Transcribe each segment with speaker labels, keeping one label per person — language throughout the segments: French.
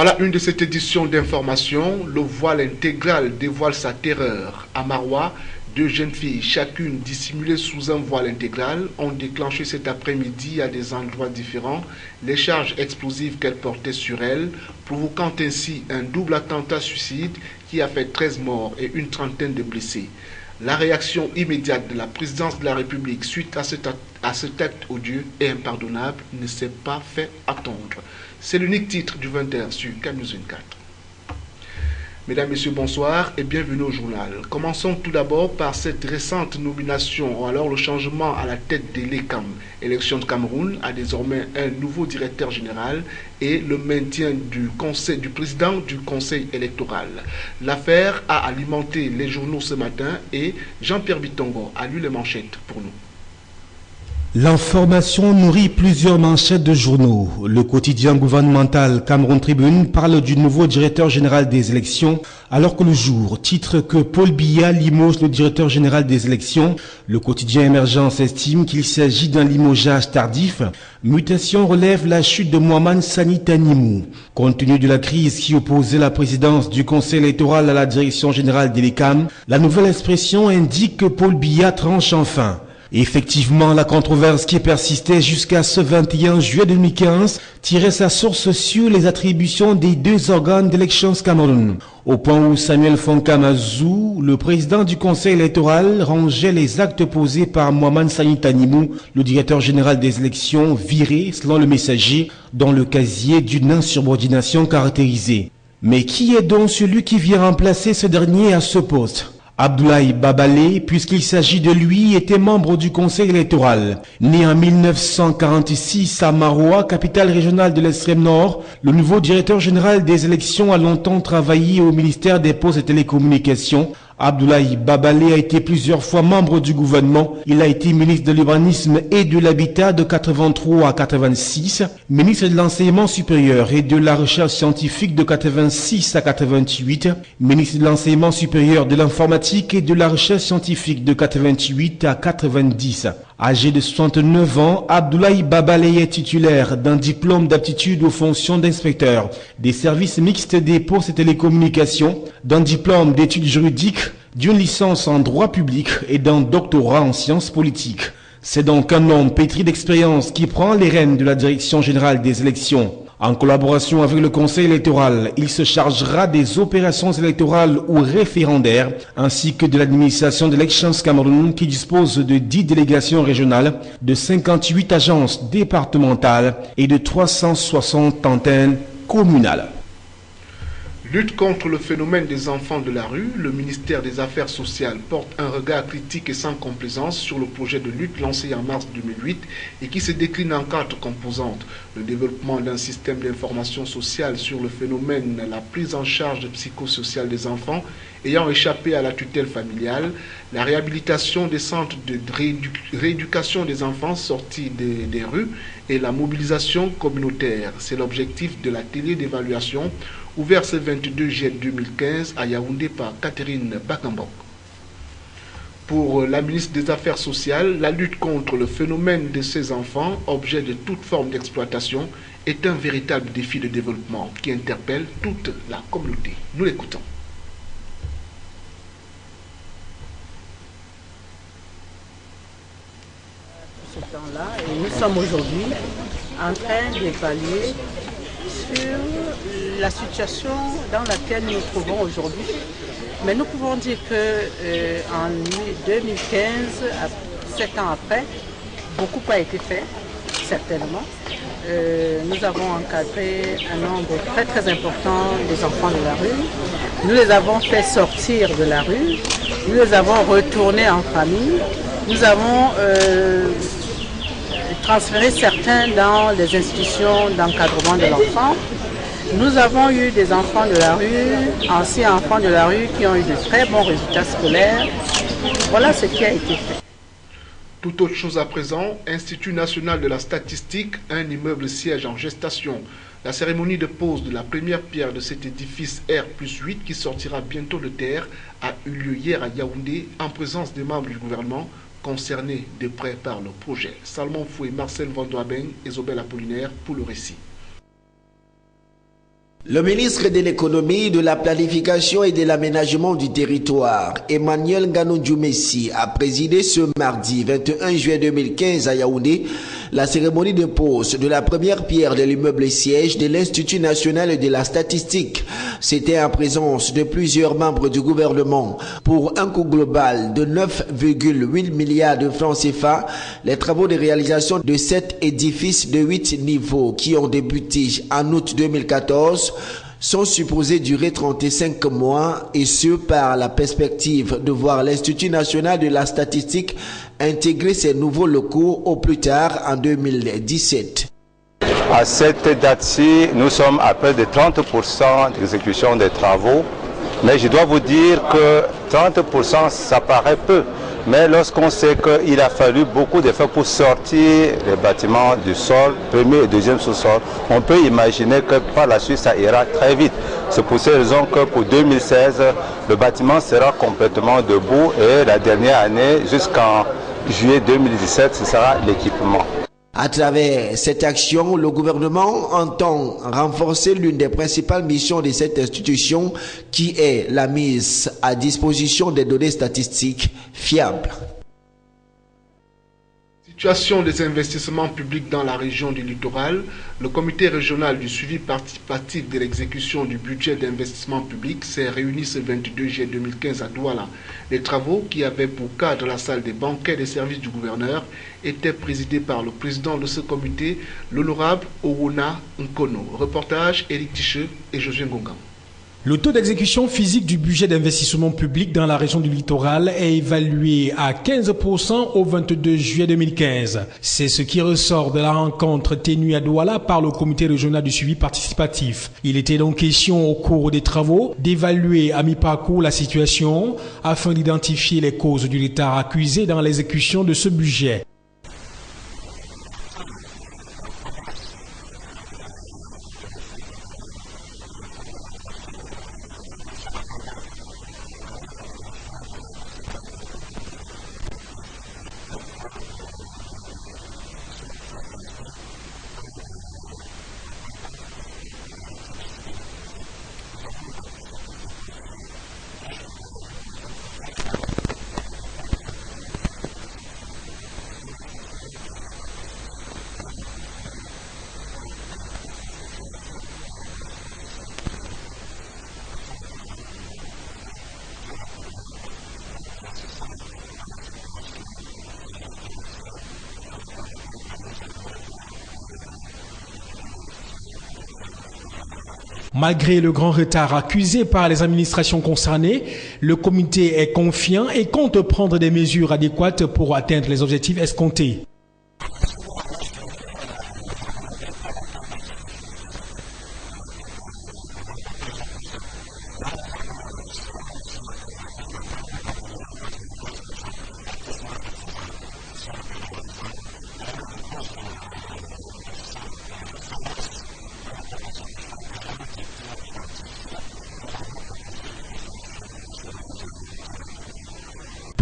Speaker 1: À la une de cette édition d'information, le voile intégral dévoile sa terreur. À Maroua, deux jeunes filles, chacune dissimulée sous un voile intégral, ont déclenché cet après-midi à des endroits différents les charges explosives qu'elles portaient sur elles, provoquant ainsi un double attentat suicide qui a fait 13 morts et une trentaine de blessés. La réaction immédiate de la présidence de la République suite à cet acte odieux et impardonnable ne s'est pas fait attendre. C'est l'unique titre du 20h sur CAMnews 24. Mesdames, Messieurs, bonsoir et bienvenue au journal. Commençons tout d'abord par cette récente nomination, ou alors le changement à la tête de l'ECAM. Élection de Cameroun a désormais un nouveau directeur général et le maintien du président du conseil électoral. L'affaire a alimenté les journaux ce matin et Jean-Pierre Bitongo a lu les manchettes pour nous.
Speaker 2: L'information nourrit plusieurs manchettes de journaux. Le quotidien gouvernemental Cameroun Tribune parle du nouveau directeur général des élections, alors que Le Jour titre que Paul Biya limoge le directeur général des élections. Le quotidien Émergence estime qu'il s'agit d'un limogeage tardif. Mutation relève la chute de Mohamed Sani Tanimou. Compte tenu de la crise qui opposait la présidence du conseil électoral à la direction générale de l'ECAM, la nouvelle expression indique que Paul Biya tranche enfin. Effectivement, la controverse qui persistait jusqu'à ce 21 juillet 2015 tirait sa source sur les attributions des deux organes d'Elections Cameroun, au point où Samuel Fonkamazou, le président du conseil électoral, rangeait les actes posés par Mohamed Sani Tanimou, le directeur général des élections, viré, selon le messager, dans le casier d'une insubordination caractérisée. Mais qui est donc celui qui vient remplacer ce dernier à ce poste ? Abdoulaye Babalé, puisqu'il s'agit de lui, était membre du conseil électoral. Né en 1946 à Maroua, capitale régionale de l'extrême nord, le nouveau directeur général des élections a longtemps travaillé au ministère des Postes et Télécommunications. Abdoulaye Babalé a été plusieurs fois membre du gouvernement. Il a été ministre de l'Urbanisme et de l'Habitat de 83 à 86, ministre de l'Enseignement supérieur et de la Recherche scientifique de 86 à 88, ministre de l'Enseignement supérieur, de l'Informatique et de la Recherche scientifique de 88 à 90. Âgé de 69 ans, Abdoulaye Babalé est titulaire d'un diplôme d'aptitude aux fonctions d'inspecteur des services mixtes des postes et télécommunications, d'un diplôme d'études juridiques, d'une licence en droit public et d'un doctorat en sciences politiques. C'est donc un homme pétri d'expérience qui prend les rênes de la direction générale des élections. En collaboration avec le conseil électoral, il se chargera des opérations électorales ou référendaires, ainsi que de l'administration d'Elections Cameroun qui dispose de 10 délégations régionales, de 58 agences départementales et de 360 antennes communales.
Speaker 1: Lutte contre le phénomène des enfants de la rue, le ministère des Affaires sociales porte un regard critique et sans complaisance sur le projet de lutte lancé en mars 2008 et qui se décline en 4 composantes. Le développement d'un système d'information sociale sur le phénomène, la prise en charge psychosociale des enfants ayant échappé à la tutelle familiale, la réhabilitation des centres de rééducation des enfants sortis des rues et la mobilisation communautaire. C'est l'objectif de l'atelier d'évaluation ouvert ce 22 juillet 2015 à Yaoundé par Catherine Bakambok. Pour la ministre des Affaires sociales, la lutte contre le phénomène de ces enfants, objet de toute forme d'exploitation, est un véritable défi de développement qui interpelle toute la communauté. Nous l'écoutons.
Speaker 3: Ce temps-là, et nous sommes aujourd'hui en train d'évaluer sur la situation dans laquelle nous nous trouvons aujourd'hui. Mais nous pouvons dire qu'en 2015, 7 ans après, beaucoup a été fait, certainement. Nous avons encadré un nombre très très important des enfants de la rue. Nous les avons fait sortir de la rue. Nous les avons retournés en famille. Nous avons transféré certains dans les institutions d'encadrement de l'enfant. Nous avons eu des enfants de la rue, anciens enfants de la rue qui ont eu de très bons résultats scolaires. Voilà ce qui a été fait.
Speaker 1: Tout autre chose à présent, Institut national de la statistique, un immeuble siège en gestation. La cérémonie de pose de la première pierre de cet édifice R+8 qui sortira bientôt de terre a eu lieu hier à Yaoundé en présence des membres du gouvernement concernés de près par le projet. Salomon Foué, Marcel Vandoabeng et Zobel Apollinaire pour le récit.
Speaker 4: Le ministre de l'économie, de la planification et de l'aménagement du territoire, Emmanuel Nganou-Djoumessi, a présidé ce mardi 21 juillet 2015 à Yaoundé la cérémonie de pose de la première pierre de l'immeuble siège de l'Institut national de la statistique. C'était en présence de plusieurs membres du gouvernement. Pour un coût global de 9,8 milliards de francs CFA, les travaux de réalisation de cet édifice de 8 niveaux qui ont débuté en août 2014 sont supposés durer 35 mois, et ce par la perspective de voir l'Institut national de la statistique intégrer ces nouveaux locaux au plus tard en 2017.
Speaker 5: À cette date-ci, nous sommes à près de 30% d'exécution des travaux, mais je dois vous dire que 30% ça paraît peu. Mais lorsqu'on sait qu'il a fallu beaucoup d'efforts pour sortir les bâtiments du sol, premier et deuxième sous-sol, on peut imaginer que par la suite ça ira très vite. C'est pour ces raisons que pour 2016, le bâtiment sera complètement debout et la dernière année, jusqu'en juillet 2017, ce sera l'équipement.
Speaker 4: À travers cette action, le gouvernement entend renforcer l'une des principales missions de cette institution qui est la mise à disposition des données statistiques fiables.
Speaker 1: Situation des investissements publics dans la région du littoral, le comité régional du suivi participatif de l'exécution du budget d'investissement public s'est réuni ce 22 juillet 2015 à Douala. Les travaux, qui avaient pour cadre la salle des banquets des services du gouverneur, étaient présidés par le président de ce comité, l'honorable Owona Nkono. Reportage Éric Ticheux et Josué Ngonga.
Speaker 2: Le taux d'exécution physique du budget d'investissement public dans la région du littoral est évalué à 15% au 22 juillet 2015. C'est ce qui ressort de la rencontre tenue à Douala par le comité régional du suivi participatif. Il était donc question au cours des travaux d'évaluer à mi-parcours la situation afin d'identifier les causes du retard accusé dans l'exécution de ce budget. Malgré le grand retard accusé par les administrations concernées, le comité est confiant et compte prendre des mesures adéquates pour atteindre les objectifs escomptés.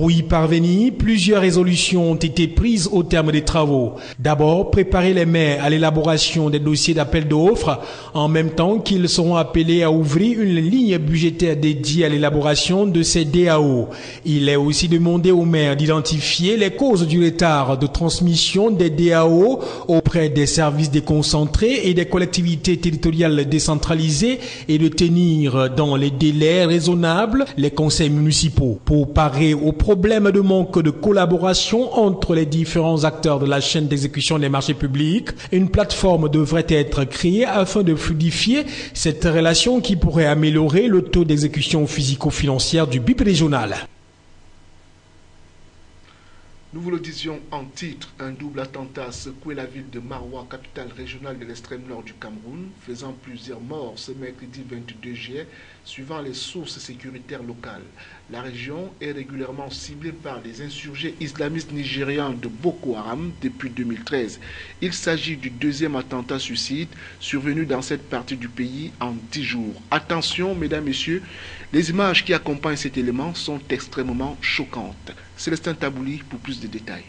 Speaker 2: Pour y parvenir, plusieurs résolutions ont été prises au terme des travaux. D'abord, préparer les maires à l'élaboration des dossiers d'appel d'offres, en même temps qu'ils seront appelés à ouvrir une ligne budgétaire dédiée à l'élaboration de ces DAO. Il est aussi demandé aux maires d'identifier les causes du retard de transmission des DAO auprès des services déconcentrés et des collectivités territoriales décentralisées et de tenir dans les délais raisonnables les conseils municipaux. Pour parer au problème de manque de collaboration entre les différents acteurs de la chaîne d'exécution des marchés publics, une plateforme devrait être créée afin de fluidifier cette relation qui pourrait améliorer le taux d'exécution physico-financière du BIP régional.
Speaker 1: Nous vous le disions en titre, un double attentat a secoué la ville de Maroua, capitale régionale de l'extrême nord du Cameroun, faisant plusieurs morts ce mercredi 22 juillet, suivant les sources sécuritaires locales. La région est régulièrement ciblée par les insurgés islamistes nigérians de Boko Haram depuis 2013. Il s'agit du deuxième attentat suicide survenu dans cette partie du pays en 10 jours. Attention, mesdames, messieurs, les images qui accompagnent cet élément sont extrêmement choquantes. Célestin Tabouli pour plus de détails.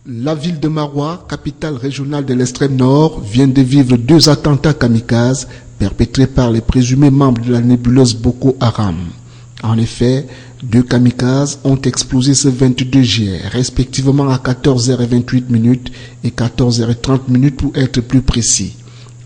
Speaker 1: La ville de Maroua, capitale régionale de l'extrême nord, vient de vivre 2 attentats kamikazes perpétrés par les présumés membres de la nébuleuse Boko Haram. En effet, 2 kamikazes ont explosé ce 22 juillet, respectivement à 14h28 et 14h30 pour être plus précis.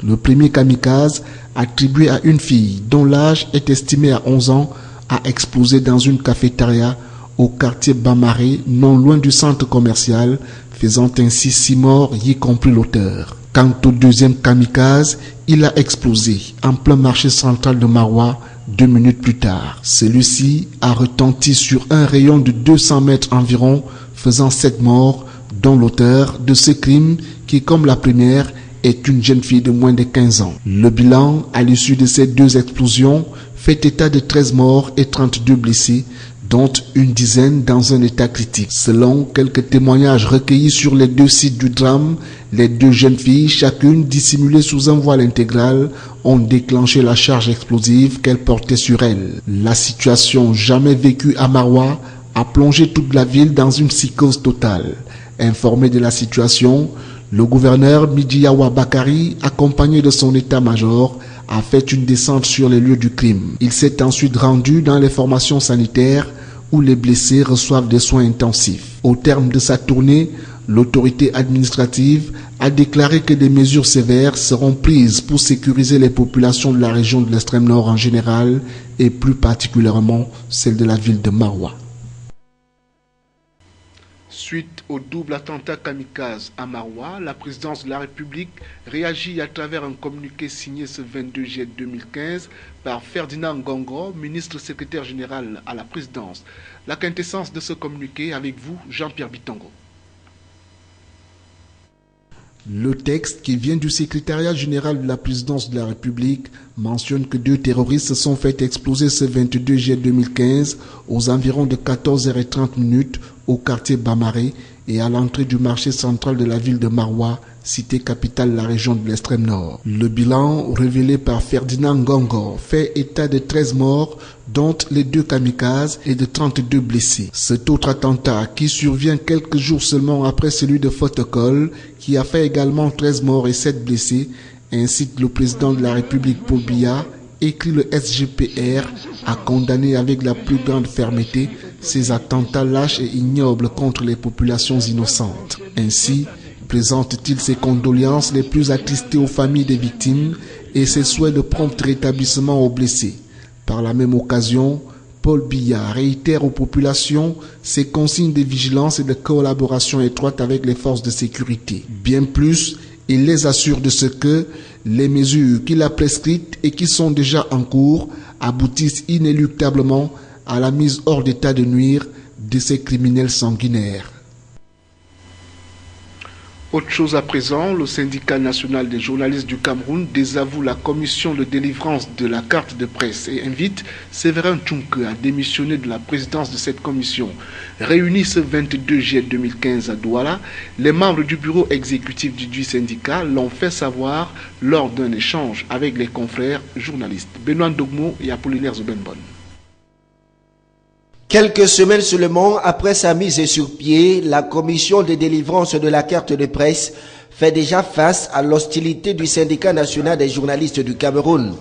Speaker 1: Le premier kamikaze, attribué à une fille dont l'âge est estimé à 11 ans, a explosé dans une cafétéria au quartier Bamaré, non loin du centre commercial, faisant ainsi 6 morts, y compris l'auteur. Quant au deuxième kamikaze, il a explosé en plein marché central de Maroua 2 minutes plus tard. Celui-ci a retenti sur un rayon de 200 mètres environ, faisant 7 morts, dont l'auteur de ce crime qui, comme la première, est une jeune fille de moins de 15 ans. Le bilan, à l'issue de ces 2 explosions, fait état de 13 morts et 32 blessés, dont une dizaine dans un état critique. Selon quelques témoignages recueillis sur les 2 sites du drame, les 2 jeunes filles, chacune dissimulée sous un voile intégral, ont déclenché la charge explosive qu'elles portaient sur elles. La situation jamais vécue à Maroua a plongé toute la ville dans une psychose totale. Informé de la situation, le gouverneur Midiawa Bakari, accompagné de son état-major, a fait une descente sur les lieux du crime. Il s'est ensuite rendu dans les formations sanitaires où les blessés reçoivent des soins intensifs. Au terme de sa tournée, l'autorité administrative a déclaré que des mesures sévères seront prises pour sécuriser les populations de la région de l'extrême nord en général et plus particulièrement celle de la ville de Maroua. Suite au double attentat kamikaze à Maroua, la présidence de la République réagit à travers un communiqué signé ce 22 juillet 2015 par Ferdinand Ngongoro, ministre secrétaire général à la présidence. La quintessence de ce communiqué avec vous, Jean-Pierre Bitongo. Le texte qui vient du secrétariat général de la présidence de la République mentionne que 2 terroristes se sont fait exploser ce 22 juillet 2015 aux environs de 14h30 au quartier Bamaré et à l'entrée du marché central de la ville de Maroua, cité capitale de la région de l'extrême nord. Le bilan révélé par Ferdinand Ngongoro fait état de 13 morts, dont les 2 kamikazes et de 32 blessés. Cet autre attentat, qui survient quelques jours seulement après celui de Fotokol, qui a fait également 13 morts et 7 blessés, incite le président de la République Paul Biya, écrit le SGPR, à condamner avec la plus grande fermeté ces attentats lâches et ignobles contre les populations innocentes. Ainsi, présente-t-il ses condoléances les plus attristées aux familles des victimes et ses souhaits de prompt rétablissement aux blessés. Par la même occasion, Paul Biya réitère aux populations ses consignes de vigilance et de collaboration étroite avec les forces de sécurité. Bien plus, il les assure de ce que les mesures qu'il a prescrites et qui sont déjà en cours aboutissent inéluctablement à la mise hors d'état de nuire de ces criminels sanguinaires. Autre chose à présent, le syndicat national des journalistes du Cameroun désavoue la commission de délivrance de la carte de presse et invite Séverin Tchounkeu à démissionner de la présidence de cette commission. Réunis ce 22 juillet 2015 à Douala, les membres du bureau exécutif du syndicat l'ont fait savoir lors d'un échange avec les confrères journalistes Benoît Ndogmo et Apollinaire Zobenbon.
Speaker 4: Quelques semaines seulement après sa mise sur pied, la commission de délivrance de la carte de presse fait déjà face à l'hostilité du syndicat national des journalistes du Cameroun.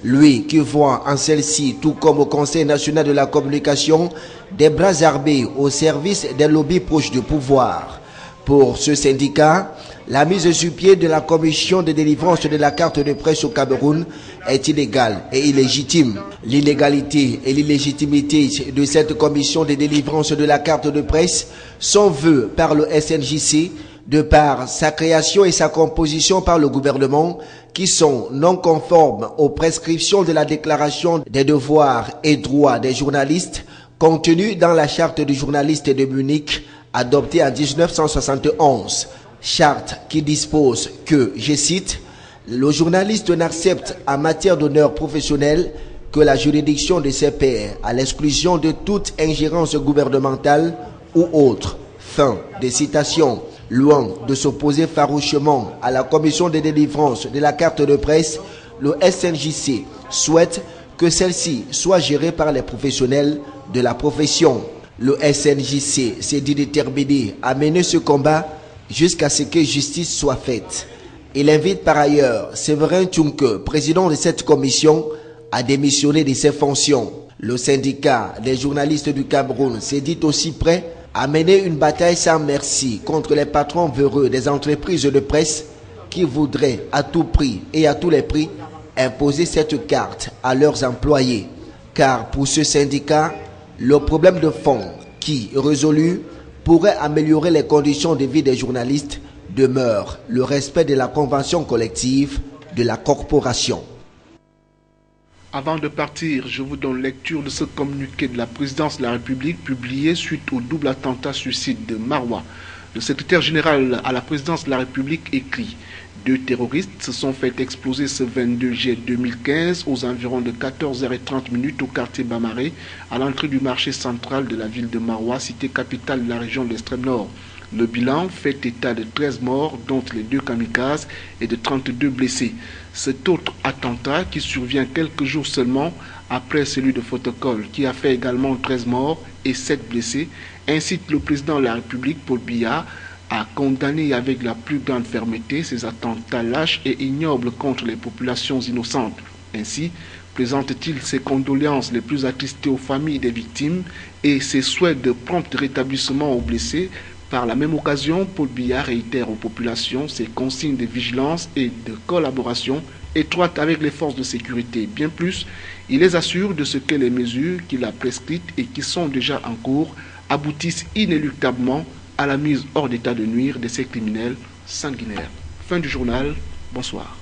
Speaker 4: Lui qui voit en celle-ci, tout comme au Conseil national de la communication, des bras armés au service des lobbies proches du pouvoir. Pour ce syndicat, la mise sur pied de la commission de délivrance de la carte de presse au Cameroun est illégale et illégitime. L'illégalité et l'illégitimité de cette commission de délivrance de la carte de presse sont vues par le SNJC de par sa création et sa composition par le gouvernement qui sont non conformes aux prescriptions de la déclaration des devoirs et droits des journalistes contenue dans la charte du journaliste de Munich adoptée en 1971. Charte qui dispose que, je cite, « Le journaliste n'accepte en matière d'honneur professionnel que la juridiction de ses pairs à l'exclusion de toute ingérence gouvernementale ou autre. » Fin de citation. Loin de s'opposer farouchement à la commission de délivrance de la carte de presse, le SNJC souhaite que celle-ci soit gérée par les professionnels de la profession. Le SNJC s'est dit déterminé à mener ce combat jusqu'à ce que justice soit faite. Il invite par ailleurs Séverin Tchunke, président de cette commission, à démissionner de ses fonctions. Le syndicat des journalistes du Cameroun s'est dit aussi prêt à mener une bataille sans merci contre les patrons véreux des entreprises de presse qui voudraient à tout prix et à tous les prix imposer cette carte à leurs employés. Car pour ce syndicat, le problème de fond qui, résolu, pourrait améliorer les conditions de vie des journalistes demeure le respect de la convention collective de la corporation.
Speaker 1: Avant de partir, je vous donne lecture de ce communiqué de la présidence de la République publié suite au double attentat suicide de Maroua. Le secrétaire général à la présidence de la République écrit « 2 terroristes se sont fait exploser ce 22 juillet 2015 aux environs de 14h30 au quartier Bamaré, à l'entrée du marché central de la ville de Maroua, cité capitale de la région de l'extrême nord. Le bilan fait état de 13 morts, dont les 2 kamikazes, et de 32 blessés. Cet autre attentat, qui survient quelques jours seulement après celui de Photocol, qui a fait également 13 morts et 7 blessés, incite le président de la République, Paul Biya, à condamner avec la plus grande fermeté ces attentats lâches et ignobles contre les populations innocentes. Ainsi, présente-t-il ses condoléances les plus attristées aux familles des victimes et ses souhaits de prompt rétablissement aux blessés. Par la même occasion, Paul Biya réitère aux populations ses consignes de vigilance et de collaboration étroite avec les forces de sécurité. Bien plus, il les assure de ce que les mesures qu'il a prescrites et qui sont déjà en cours aboutissent inéluctablement à la mise hors d'état de nuire de ces criminels sanguinaires. Fin du journal. Bonsoir.